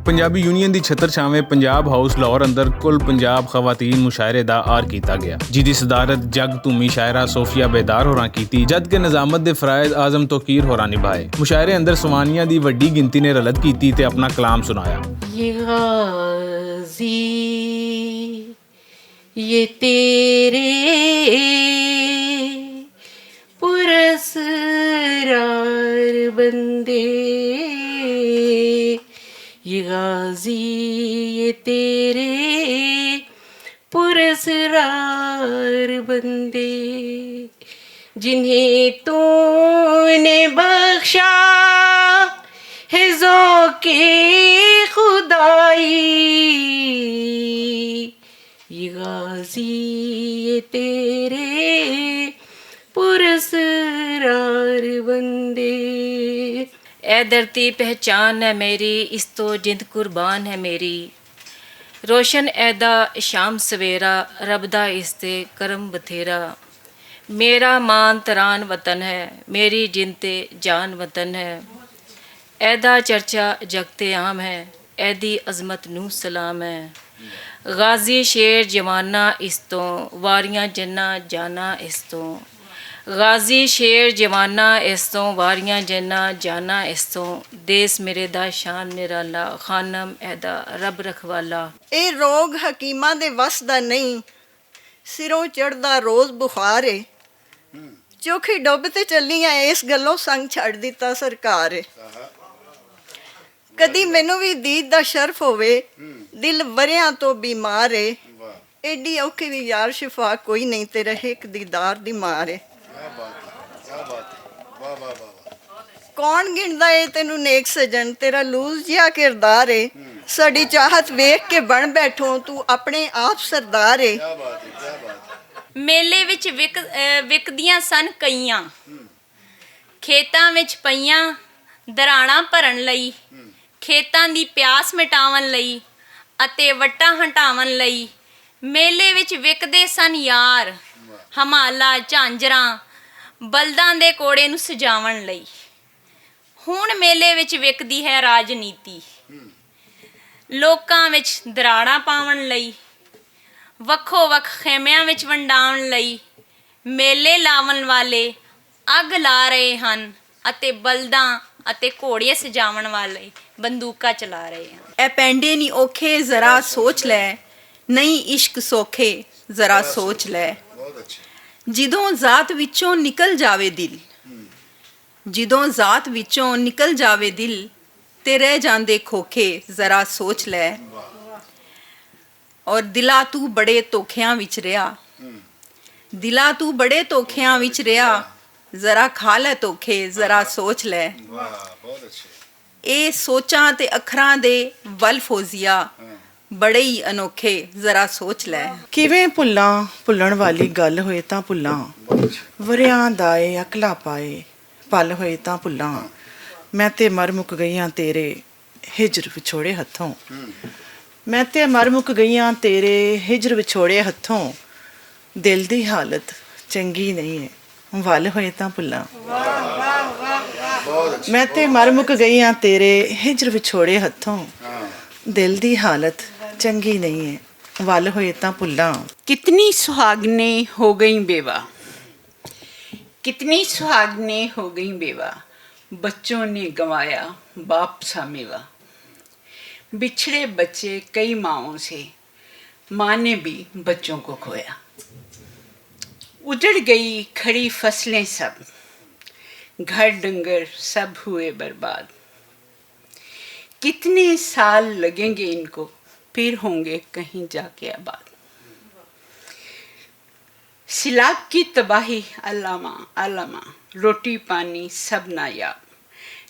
Punjabi union की छत्तर छावें Punjab house Lahore अंदर कुल पंजाब खवातीन मुशायरे दा आर किया गया, जिसकी सदारत जग धूमी शायरा सोफिया बेदार होरां कीती, जद के निजामत दे फराइज आजम तोकीर होरां निभाए। मुशायरे अंदर सवानिया दी वड्डी गिनती ने रलत कीती ते अपना कलाम सुनाया। ये गाजी ये तेरे पुरस्कार बंदे, ये गाजी ये तेरे पुरस्कार बंदे, जिन्हें तूने बख्शा है ज़ौक़े खुदाई, ये गाजी ये तेरे पुरस्कार बंदे। ए धरती पहचान है मेरी, इस तो जिंद कुर्बान है मेरी, रोशन ऐदा शाम सवेरा, रब दा इसते करम बथेरा, मेरा मान तरान वतन है, मेरी जिनते जान वतन है, ऐदा चर्चा जगते आम है, ऐदी अजमत नू सलाम है, गाजी शेर जवाना इस तो, वारियां जन्ना जाना इस तो, गाजी शेर जवाना इस तो, वारियां जन्ना जाना इस तो, देश मेरे दा शान निराला, खानम ऐदा रब रखवाला। ਇਹ ਰੋਗ ਹਕੀਮਾਂ ਦੇ ਵਸ ਦਾ ਨਹੀਂ, ਸਿਰੋਂ ਚੜਦਾ ਰੋਜ਼ ਬੁਖਾਰ ਏ, ਚੋਖੀ ਡੁੱਬ ਤੇ ਚੱਲੀਆਂ ਇਸ ਗੱਲੋਂ ਸੰਗ ਛੱਡ ਦਿੱਤਾ ਸਰਕਾਰ ਏ। ਕਦੀ ਮੈਨੂੰ ਵੀ ਦੀਦ ਦਾ ਸ਼ਰਫ ਹੋਵੇ, ਦਿਲ ਵਰਿਆਂ ਤੋਂ ਬਿਮਾਰ ਏ, ਐਡੀ ਔਖੀ ਵੀ ਯਾਰ ਸ਼ਿਫਾ ਕੋਈ ਨਹੀਂ ਤੇ ਰਹੇ ਇੱਕ ਦੀਦਾਰ ਦੀ ਮਾਰ ਏ। ਕੌਣ ਗਿਣਦਾ ਏ ਤੈਨੂੰ ਨੇਕ ਸਜਣ, ਤੇਰਾ ਲੂਜ਼ ਜਿਹਾ ਕਿਰਦਾਰ ਏ, ਸਾਡੀ ਚਾਹਤ ਵੇਖ ਕੇ ਬਣ ਬੈਠੋ ਤੂੰ ਆਪਣੇ ਆਪ ਸਰਦਾਰ ਏ। ਮੇਲੇ ਵਿੱਚ ਵਿਕਦੀਆਂ ਸਨ ਕਈਆਂ, ਖੇਤਾਂ ਵਿੱਚ ਪਈਆਂ ਦਰਾਣਾ ਭਰਨ ਲਈ, ਖੇਤਾਂ ਦੀ ਪਿਆਸ ਮਿਟਾਉਣ ਲਈ ਅਤੇ ਵੱਟਾਂ ਹਟਾਉਣ ਲਈ, ਮੇਲੇ ਵਿੱਚ ਵਿਕਦੇ ਸਨ ਯਾਰ, ਹਮਾਲਾ ਝਾਂਜਰਾਂ ਬਲਦਾਂ ਦੇ ਕੋੜੇ ਨੂੰ ਸਜਾਵਣ ਲਈ। ਹੁਣ ਮੇਲੇ ਵਿੱਚ ਵਿਕਦੀ ਹੈ ਰਾਜਨੀਤੀ, ਲੋਕਾਂ ਵਿੱਚ ਦਰਾੜਾਂ ਪਾਉਣ ਲਈ, ਵੱਖੋ ਵੱਖ ਖੇਮਿਆਂ ਵਿੱਚ ਵੰਡਾਉਣ ਲਈ, ਮੇਲੇ ਲਾਉਣ ਵਾਲੇ ਅੱਗ ਲਾ ਰਹੇ ਹਨ ਅਤੇ ਬਲਦਾਂ ਅਤੇ ਘੋੜੇ ਸਜਾਵਣ ਵਾਲੇ ਬੰਦੂਕਾਂ ਚਲਾ ਰਹੇ ਹਨ। ਐ ਪੈਂਡੇ ਨੀ ਔਖੇ ਜ਼ਰਾ ਸੋਚ ਲੈ, ਨਹੀਂ ਇਸ਼ਕ ਸੌਖੇ ਜ਼ਰਾ ਸੋਚ ਲੈ, ਜਦੋਂ ਜ਼ਾਤ ਵਿੱਚੋਂ ਨਿਕਲ ਜਾਵੇ ਦਿਲ, ਜਦੋਂ ਜ਼ਾਤ ਵਿੱਚੋਂ ਨਿਕਲ ਜਾਵੇ ਦਿਲ, ਤੇ ਰਹਿ ਜਾਂਦੇ ਖੋਖੇ ਜ਼ਰਾ ਸੋਚ ਲੈ, ਔਰ ਦਿਲਾ ਤੂੰ ਬੜੇ ਧੋਖਿਆਂ ਵਿੱਚ ਰਿਹਾ, ਦਿਲਾ ਤੂੰ ਬੜੇ ਧੋਖਿਆਂ ਵਿੱਚ ਰਿਹਾ, ਜ਼ਰਾ ਖਾ ਲੈ ਧੋਖੇ ਜ਼ਰਾ ਸੋਚ ਲੈ। ਇਹ ਸੋਚਾਂ ਤੇ ਅੱਖਰਾਂ ਦੇ ਵੱਲ ਫੌਜ਼ੀਆ ਬੜੇ ਹੀ ਅਨੋਖੇ ਜ਼ਰਾ ਸੋਚ ਲੈ। ਕਿਵੇਂ ਭੁੱਲਾਂ ਭੁੱਲਣ ਵਾਲੀ ਗੱਲ ਹੋਏ ਤਾਂ ਭੁੱਲਾਂ, ਵਰਿਆਂ ਦਾ ਏ ਅਕਲਾ ਪਾਏ ਪਲ ਹੋਏ ਤਾਂ ਭੁੱਲਾਂ, ਮੈਂ ਤੇ ਮਰ ਮੁੱਕ ਗਈਆਂ ਤੇਰੇ ਹਿਜਰ ਵਿਛੋੜੇ ਹੱਥੋਂ, ਮੈਂ ਤੇ ਮਰ ਮੁੱਕ ਗਈਆਂ ਤੇਰੇ ਹਿਜਰ ਵਿਛੋੜੇ ਹੱਥੋਂ, ਦਿਲ ਦੀ ਹਾਲਤ ਚੰਗੀ ਨਹੀਂ ਹੈ ਵੱਲ ਹੋਏ ਤਾਂ ਭੁੱਲਾਂ, ਮੈਂ ਤੇ ਮਰ ਮੁੱਕ ਗਈਆਂ ਤੇਰੇ ਹਿਜਰ ਵਿਛੋੜੇ ਹੱਥੋਂ, ਦਿਲ ਦੀ ਹਾਲਤ ਚੰਗੀ नहीं है ਵੱਲ ਹੋਏ ਤਾਂ ਭੁੱਲਾਂ। कितनी सुहागने हो गई बेवा, कितनी सुहागने हो गई बेवा, बच्चों ने गंवाया बाप सा मेवा, बिछड़े बच्चे कई माओं से, माँ ने भी बच्चों को खोया, उजड़ गई खड़ी फसलें सब, घर डंगर सब हुए बर्बाद, कितने साल लगेंगे इनको फिर होंगे कहीं जाके आबाद, सिलाब की तबाही अल्लामा अल्लामा, रोटी पानी सब नायाब,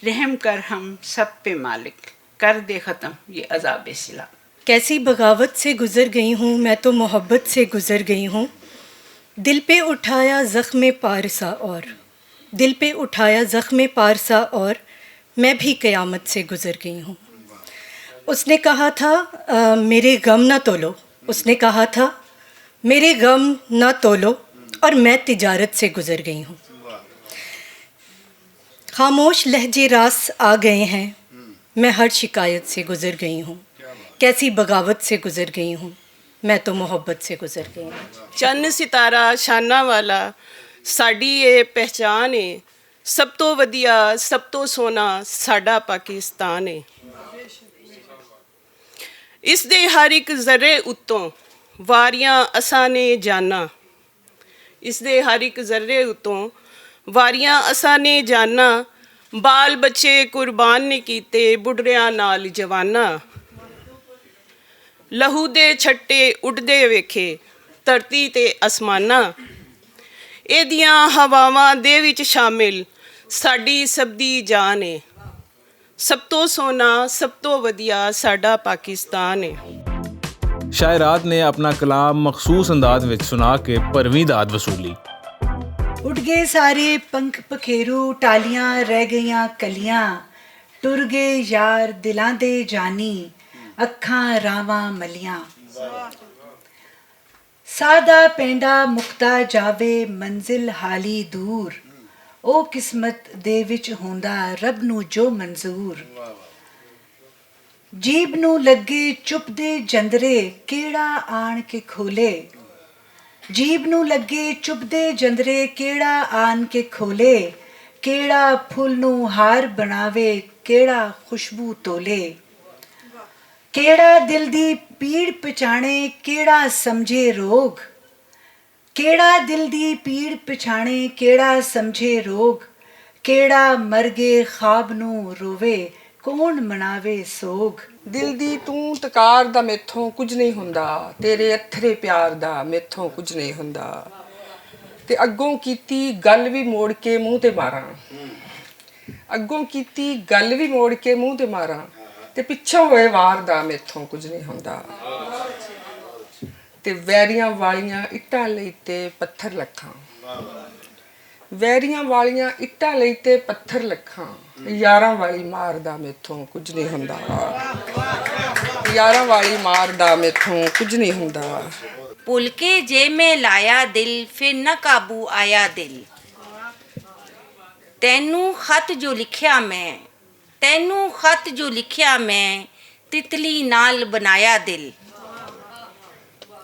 रहम कर हम सब पे मालिक, कर दे ख़त्म ये अज़ाब सिलाब। कैसी बगावत से गुज़र गई हूँ मैं तो मोहब्बत से गुज़र गई हूँ, दिल पे उठाया ज़ख्म पारसा और, दिल पे उठाया ज़ख्म पारसा और, मैं भी क़यामत से गुज़र गई हूँ। उसने कहा था मेरे गम ना तोलो, उसने कहा था मेरे गम ना तोलो, और मैं तिजारत से गुज़र गई हूँ। खामोश लहजे रास आ गए हैं, मैं हर शिकायत से गुज़र गई हूँ, कैसी बगावत से गुज़र गई हूँ, मैं तो मोहब्बत से गुज़र गई हूँ। ਚੰਨ ਸਿਤਾਰਾ ਸ਼ਾਨਾਂ ਵਾਲਾ ਸਾਡੀ ਇਹ ਪਹਿਚਾਨ ਏ, ਸਭ ਤੋਂ ਵਧੀਆ ਸਭ ਤੋਂ ਸੋਹਣਾ ਸਾਡਾ ਪਾਕਿਸਤਾਨ ਏ। ਇਸ ਦੇ ਹਰ ਇੱਕ ਜ਼ਰੇ ਉੱਤੋਂ ਵਾਰੀਆਂ ਅਸਾਂ ਨੇ ਜਾਨਾਂ, ਇਸ ਦੇ ਹਰ ਇੱਕ ਜ਼ਰੇ ਉੱਤੋਂ ਵਾਰੀਆਂ ਅਸਾਂ ਨੇ ਜਾਨਾਂ, ਬਾਲ ਬੱਚੇ ਕੁਰਬਾਨ ਨੇ ਕੀਤੇ ਬੁੱਢਿਆਂ ਨਾਲ ਜਵਾਨਾਂ। ਲਹੂ ਦੇ ਛੱਟੇ ਉੱਡਦੇ ਵੇਖੇ ਧਰਤੀ ਤੇ ਅਸਮਾਨਾਂ, ਇਹਦੀਆਂ ਹਵਾਵਾਂ ਦੇ ਵਿੱਚ ਸ਼ਾਮਿਲ ਸਾਡੀ ਸਭ ਦੀ ਜਾਨ ਏ, ਸਭ ਤੋਂ ਸੋਹਣਾ ਸਭ ਤੋਂ ਵਧੀਆ ਸਾਡਾ ਪਾਕਿਸਤਾਨ ਏ। शायरात ने अपना कलाम मखसूस अंदाज में सुना के भरवीं दाद वसूली। उड़ गए सारे पंख पखेरू, टालियां रह गईयां कलियां, टुर गए यार दिलां दे जानी, अखां रावां मलियां। सादा पेंडा मुक्ता जावे मंजिल हाली दूर, ओ किस्मत दे विच हुंदा रब नू जो मंजूर। जीब नू लगे चुप दे जंदरे केड़ा आन के खोले, जीब नू लगे चुप दे जंदरे केड़ा आन के खोले, केड़ा फुल नू हार बनावे केड़ा खुशबू तोले, केड़ा दिल दी पीड़ पछाणे केड़ा समझे रोग, केड़ा दिल दी पीड़ पछाणे केड़ा समझे रोग, केड़ा मरगे ख्वाब नू रोवे कौन मनावे सोग। दिल दी तू तकार दा मेथों कुछ नहीं हुंदा, तेरे अथरे प्यार दा मेथों कुछ नहीं हुंदा, ते अग्गों कीती गल भी मोड़ के मूँह ते मारां, अग्गों कीती गल भी मोड़ के मूँह ते मारां, ते पिछों होए वार दा मेथों कुछ नहीं हुंदा, ते वैरियां वालियां इट्टां लई ते पत्थर लखां, वैरियां वालियां इट्टां लई ते पत्थर लखां, यारां वाली मार दा मेथों कुछ नहीं हुंदा, यारां वाली मार दा मेथों कुछ नहीं हुंदा। भुल के जे मैं लाया दिल फिर न काबू आया दिल, तैनू खत जो लिखिया मैं, तैनू खत जो लिखिया मैं, तितली नाल बनाया दिल,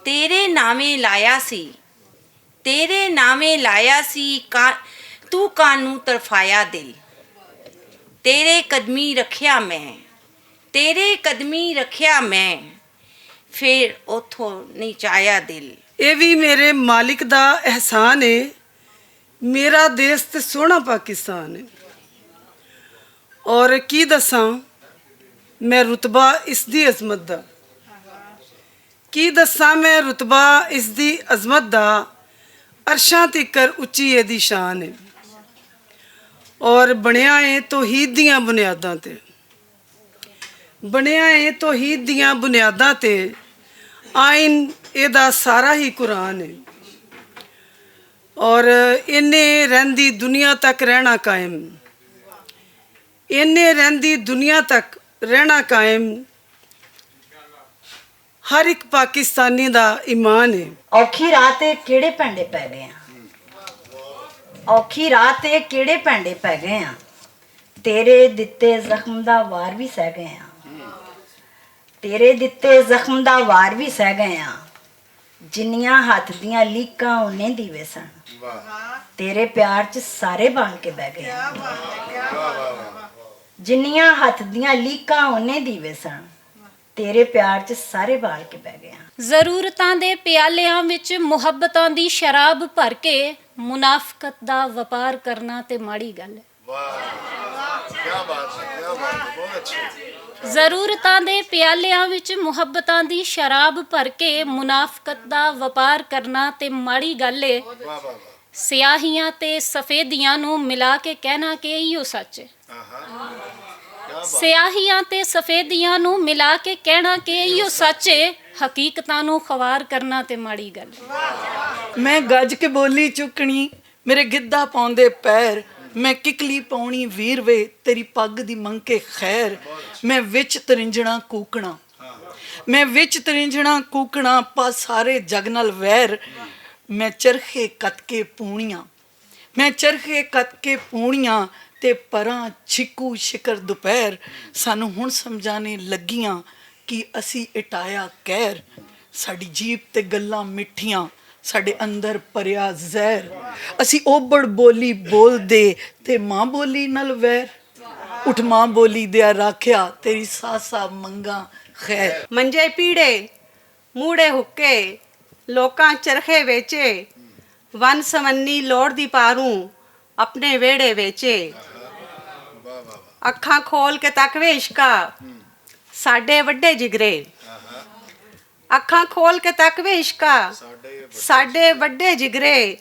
तेरे नामे लाया सी, तेरे नामे लाया सी तू कानू तरफाया दिल, तेरे कदमी रखिया मैं, तेरे कदमी रखिया मैं, फिर उथों नहीं चाया दिल। ਇਹ ਵੀ ਮੇਰੇ ਮਾਲਿਕ ਦਾ ਅਹਿਸਾਨ ਏ, ਮੇਰਾ ਦੇਸ਼ ਤੇ ਸੋਹਣਾ ਪਾਕਿਸਤਾਨ ਏ। ਔਰ ਕੀ ਦੱਸਾਂ ਮੈਂ ਰੁਤਬਾ ਇਸ ਦੀ ਅਜ਼ਮਤ ਦਾ, ਕੀ ਦੱਸਾਂ ਮੈਂ ਰੁਤਬਾ ਇਸ ਦੀ ਅਜ਼ਮਤ ਦਾ, ਅਰਸ਼ਾਂ ਤਿੱਕਰ ਉੱਚੀ ਇਹਦੀ ਸ਼ਾਨ ਏ। ਔਰ ਬਣਿਆ ਏ ਤੌਹੀਦ ਦੀਆਂ ਬੁਨਿਆਦਾਂ ਤੇ, ਬਣਿਆ ਏ ਤੌਹੀਦ ਦੀਆਂ ਬੁਨਿਆਦਾਂ ਤੇ, ਆਇਨ ਇਹਦਾ ਸਾਰਾ ਹੀ ਕੁਰਾਨ ਹੈ। ਔਰ ਇਹਨੇ ਰਹਿੰਦੀ ਦੁਨੀਆ ਤੱਕ ਰਹਿਣਾ ਕਾਇਮ, ਇਹਨੇ ਰਹਿੰਦੀ ਦੁਨੀਆ ਤੱਕ ਰਹਿਣਾ ਕਾਇਮ, ਹਰ ਇੱਕ ਪਾਕਿਸਤਾਨੀ ਦਾ ਈਮਾਨ ਹੈ। ਔਖੀ ਰਾਤ ਤੇ ਕਿਹੜੇ ਪੈਂਡੇ ਪੈ ਗਏ ਆ, ਔਖੀ ਰਾਤ ਤੇ ਕਿਹੜੇ ਪੈਂਡੇ ਪੈ ਗਏ ਆ, ਤੇਰੇ ਦਿੱਤੇ ਜ਼ਖਮ ਦਾ ਵਾਰ ਵੀ ਸਹਿ ਗਏ ਆ, ਤੇਰੇ ਦਿੱਤੇ ਜ਼ਖਮ ਦਾ ਵਾਰ ਵੀ ਸਹਿ ਗਏ ਆ, ਜਿੰਨੀਆਂ ਹੱਥ ਦੀਆਂ ਲੀਕਾਂ ਉਹਨੇ ਦੀਵੇ ਸਨ, ਤੇਰੇ ਪਿਆਰ 'ਚ ਸਾਰੇ ਬਣ ਕੇ ਬਹਿ ਗਏ ਆ, ਜਿੰਨੀਆਂ ਹੱਥ ਦੀਆਂ ਲੀਕਾਂ ਉਹਨੇ ਦੀਵੇ ਸਨ, ਤੇਰੇ ਪਿਆਰ 'ਚ ਸਾਰੇ ਬਾਲ ਕੇ ਬਹਿ ਗਏ ਆ। ਜ਼ਰੂਰਤਾਂ ਦੇ ਪਿਆਲਿਆਂ ਵਿੱਚ ਮੁਹੱਬਤਾਂ ਦੀ ਸ਼ਰਾਬ ਭਰ ਕੇ ਮੁਨਾਫਕਤ ਦਾ ਵਪਾਰ ਕਰਨਾ ਤੇ ਮਾੜੀ ਗੱਲ ਹੈ। ਜ਼ਰੂਰਤਾਂ ਦੇ ਪਿਆਲਿਆਂ ਵਿੱਚ ਮੁਹੱਬਤਾਂ ਦੀ ਸ਼ਰਾਬ ਭਰ ਕੇ ਮੁਨਾਫਕਤ ਦਾ ਵਪਾਰ ਕਰਨਾ ਤੇ ਮਾੜੀ ਗੱਲ ਏ। ਸਿਆਹੀਆਂ ਤੇ ਸਫੇਦੀਆਂ ਨੂੰ ਮਿਲਾ ਕੇ ਕਹਿਣਾ ਕਿ ਇਹੋ ਸੱਚ ਹੈ। ਸਿਆਹੀਆਂ ਤੇ ਸਫੇਦੀਆਂ ਨੂੰ ਮਿਲਾ ਕੇ ਕਹਿਣਾ ਕਿ ਇਹੋ ਸੱਚ ਹੈ। ਹਕੀਕਤਾਂ ਨੂੰ ਖਵਾਰ ਕਰਨਾ ਤੇ ਮਾੜੀ ਗੱਲ। ਮੈਂ ਗੱਜ ਕੇ ਬੋਲੀ ਚੁੱਕਣੀ ਮੇਰੇ ਗਿੱਧਾ ਪਾਉਂਦੇ ਪੈਰ, ਮੈਂ ਕਿਕਲੀ ਪਾਉਣੀ ਵੀਰ ਵੇ ਤੇਰੀ ਪੱਗ ਦੀ ਮੰਕੇ ਖੈਰ, ਮੈਂ ਵਿੱਚ ਤਰਿੰਜਣਾ ਕੂਕਣਾ, ਮੈਂ ਵਿੱਚ ਤਰਿੰਜਣਾ ਕੂਕਣਾ ਪਾ ਸਾਰੇ ਜਗ ਨਾਲ ਵੈਰ, ਮੈਂ ਚਰਖੇ ਕੱਤ ਕੇ ਪੂਣੀਆਂ, ਮੈਂ ਚਰਖੇ ਕੱਤ ਕੇ ਪੂਣੀਆਂ ਤੇ ਪਰਾਂ ਛਿੱਕੂ ਸ਼ਿਕਰ ਦੁਪਹਿਰ ਸਾਨੂੰ ਹੁਣ ਸਮਝਾਣੇ ਲੱਗੀਆਂ ਕਿ ਅਸੀਂ ਇਟਾਇਆ ਕਹਿਰ। ਸਾਡੀ ਜੀਭ ਤੇ ਗੱਲਾਂ ਮਿੱਠੀਆਂ, ਸਾਡੇ ਅੰਦਰ ਭਰਿਆ ਜ਼ਹਿਰ। ਅਸੀਂ ਓਬੜ ਬੋਲੀ ਬੋਲਦੇ ਤੇ ਮਾਂ ਬੋਲੀ ਨਾਲ ਵੈਰ। ਉਠ ਮਾਂ ਬੋਲੀ ਦਿਆ ਰਾਖਿਆ ਤੇਰੀ ਸਾਸਾ ਮੰਗਾ ਖੈਰ। ਮੰਜੇ ਪੀੜੇ ਮੂੜੇ ਹੁੱਕੇ ਲੋਕਾਂ ਚਰਖੇ ਵੇਚੇ, ਵਨ ਸਵੰਨੀ ਲੋੜ ਦੀ ਪਾਰੂ ਆਪਣੇ ਵਿਹੜੇ ਵੇਚੇ। ਅੱਖਾਂ ਖੋਲ ਕੇ ਤੱਕ ਵੇ ਇਸ਼ਕਾ ਸਾਡੇ ਵੱਡੇ ਜਿਗਰੇ, ਅੱਖਾਂ ਖੋਲ ਕੇ ਤੱਕ ਵੇ ਇਸ਼ਕਾ ਸਾਡੇ ਵੱਡੇ ਜਿਗਰੇ।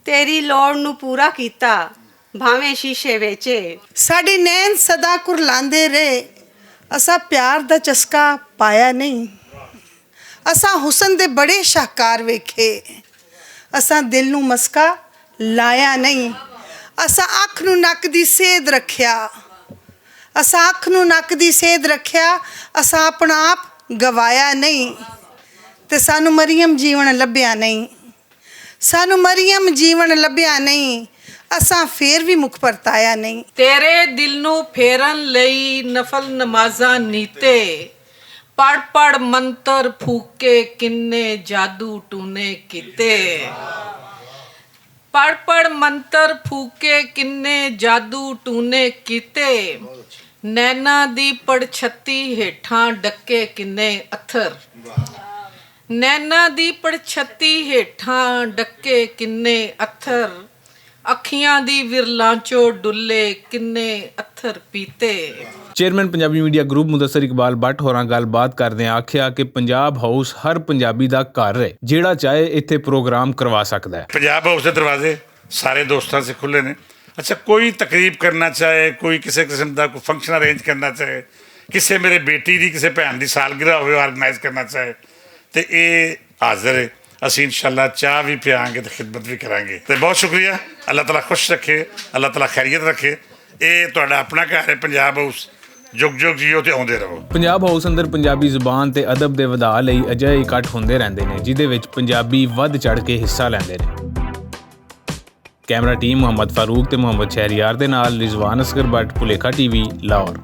ਤੇਰੀ ਲੋੜ ਨੂੰ ਪੂਰਾ ਕੀਤਾ ਭਾਵੇਂ ਸ਼ੀਸ਼ੇ ਵੇਚੇ। ਸਾਡੀ ਨੈਣ ਸਦਾ ਕੁਰਲਾਉਂਦੇ ਰਹੇ, ਅਸਾਂ ਪਿਆਰ ਦਾ ਚਸਕਾ ਪਾਇਆ ਨਹੀਂ। ਅਸਾਂ ਹੁਸਨ ਦੇ ਬੜੇ ਸ਼ਾਹਕਾਰ ਵੇਖੇ, ਅਸਾਂ ਦਿਲ ਨੂੰ ਮਸਕਾ ਲਾਇਆ ਨਹੀਂ। ਅਸਾਂ ਅੱਖ ਨੂੰ ਨੱਕ ਦੀ ਸੇਧ ਰੱਖਿਆ, ਅਸਾਂ ਅੱਖ ਨੂੰ ਨੱਕ ਦੀ ਸੇਧ ਰੱਖਿਆ। ਅਸਾਂ ਆਪਣਾ ਆਪ ਗਵਾਇਆ ਨਹੀਂ ਤੇ ਸਾਨੂੰ ਮਰੀਮ ਜੀਵਨ ਲੱਭਿਆ ਨਹੀਂ, ਸਾਨੂੰ ਮਰੀਮ ਜੀਵਨ ਲੱਭਿਆ ਨਹੀਂ। ਅਸਾਂ ਫੇਰ ਵੀ ਮੁਖ ਪਰਤਾਇਆ ਨਹੀਂ। ਤੇਰੇ ਦਿਲ ਨੂੰ ਫੇਰਨ ਲਈ ਨਫਲ ਨਮਾਜ਼ਾਂ ਨੀਤੇ, ਪੜ ਪੜ ਮੰਤਰ ਫੂਕੇ ਕਿੰਨੇ ਜਾਦੂ ਟੂਨੇ ਕੀਤੇ। ਪੜ ਪੜ ਮੰਤਰ ਫੂਕੇ ਕਿੰਨੇ ਜਾਦੂ ਟੂਨੇ ਕੀਤੇ। ਨੈਣਾ ਦੀ ਪੜਛੱਤੀ ਹੇਠਾਂ ਡੱਕੇ ਕਿੰਨੇ ਅੱਥਰ, ਨੈਣਾ ਦੀ ਪੜਛੱਤੀ ਹੇਠਾਂ ਡੱਕੇ ਕਿੰਨੇ ਅੱਥਰ। ਅੱਖੀਆਂ ਦੀ ਵਿਰਲਾਂ ਚੋਂ ਡੁੱਲੇ ਕਿੰਨੇ ਅੱਥਰ ਪੀਤੇ। Chairman Punjabi media group Mudassar Iqbal Butt ਹੋਰਾਂ ਗੱਲਬਾਤ ਕਰਦਿਆਂ ਆਖਿਆ ਕਿ ਪੰਜਾਬ ਹਾਊਸ ਹਰ ਪੰਜਾਬੀ ਦਾ ਘਰ ਹੈ, ਜਿਹੜਾ ਚਾਹੇ ਇੱਥੇ ਪ੍ਰੋਗਰਾਮ ਕਰਵਾ ਸਕਦਾ ਹੈ। ਪੰਜਾਬ ਹਾਊਸ ਦੇ ਦਰਵਾਜ਼ੇ ਸਾਰੇ ਦੋਸਤਾਂ ਸੇ ਖੁੱਲੇ ਨੇ। ਅੱਛਾ, ਕੋਈ ਤਕਰੀਬ ਕਰਨਾ ਚਾਹੇ, ਕੋਈ ਕਿਸੇ ਕਿਸਮ ਦਾ ਕੋਈ ਫੰਕਸ਼ਨ ਅਰੇਂਜ ਕਰਨਾ ਚਾਹੇ, ਕਿਸੇ ਮੇਰੇ ਬੇਟੀ ਦੀ ਕਿਸੇ ਭੈਣ ਦੀ ਸਾਲਗਿਰਾ ਹੋਵੇ ਆਰਗੇਨਾਈਜ਼ ਕਰਨਾ ਚਾਹੇ, ਤੇ ਇਹ ਹਾਜ਼ਰ ਹੈ। ਅਸੀਂ ਇਨਸ਼ਾਅੱਲਾ ਚਾਹ ਵੀ ਪਿਆਵਾਂਗੇ ਤੇ ਖਿਦਮਤ ਵੀ ਕਰਾਂਗੇ। ਤੇ ਬਹੁਤ ਸ਼ੁਕਰੀਆ। ਅੱਲਾਹ ਤਾਲਾ ਖੁਸ਼ ਰੱਖੇ, ਅੱਲਾਹ ਤਾਲਾ ਖੈਰੀਅਤ ਰੱਖੇ। ਇਹ ਤੁਹਾਡਾ ਆਪਣਾ ਘਰ ਹੈ ਪੰਜਾਬ ਹਾਊਸ। ਜੁਗ ਜੁਗ ਜੀਓ ਤੇ ਆਉਂਦੇ ਰਹੋ। ਪੰਜਾਬ ਹਾਊਸ ਅੰਦਰ ਪੰਜਾਬੀ ਜ਼ੁਬਾਨ ਤੇ ਅਦਬ ਦੇ ਵਧਾਅ ਲਈ ਅਜਿਹੇ ਇਕੱਠ ਹੁੰਦੇ ਰਹਿੰਦੇ ਨੇ, ਜਿਹਦੇ ਵਿੱਚ ਪੰਜਾਬੀ ਵੱਧ ਚੜ੍ਹ ਕੇ ਹਿੱਸਾ ਲੈਂਦੇ ਨੇ। ਕੈਮਰਾ ਟੀਮ ਮੁਹੰਮਦ ਫਾਰੂਕ ਤੇ ਮੁਹੰਮਦ ਸ਼ਹਿਰੀਆਰ ਦੇ ਨਾਲ ਰਿਜ਼ਵਾਨ ਅਸਗਰ ਬੱਟ, ਭੁਲੇਖਾ TV, ਲਾਹੌਰ।